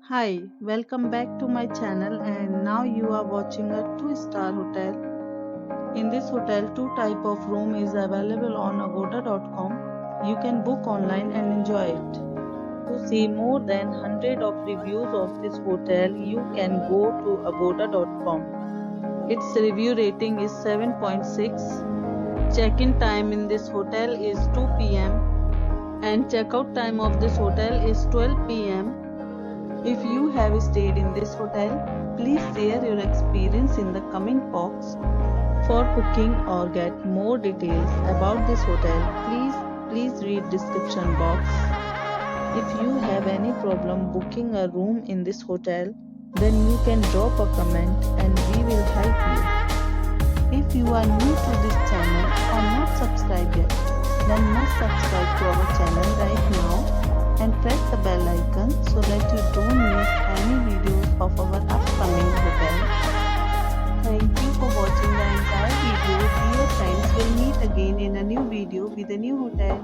Hi, welcome back to my channel and now you are watching a 2-star hotel. In this hotel, two type of room is available on agoda.com. You can book online and enjoy it. To see more than 100 of reviews of this hotel, you can go to agoda.com. Its review rating is 7.6. Check-in time in this hotel is 2 p.m. and check-out time of this hotel is 12 p.m. If you have stayed in this hotel, please share your experience in the comment box. For booking or get more details about this hotel, please read description box. If you have any problem booking a room in this hotel, then you can drop a comment and we will help you. If you are new to this channel or not subscribed yet, then must subscribe to our channel right now and press the bell icon so that you don't miss any videos of our upcoming hotel. Thank you for watching the entire video. Dear friends, we'll meet again in a new video with a new hotel.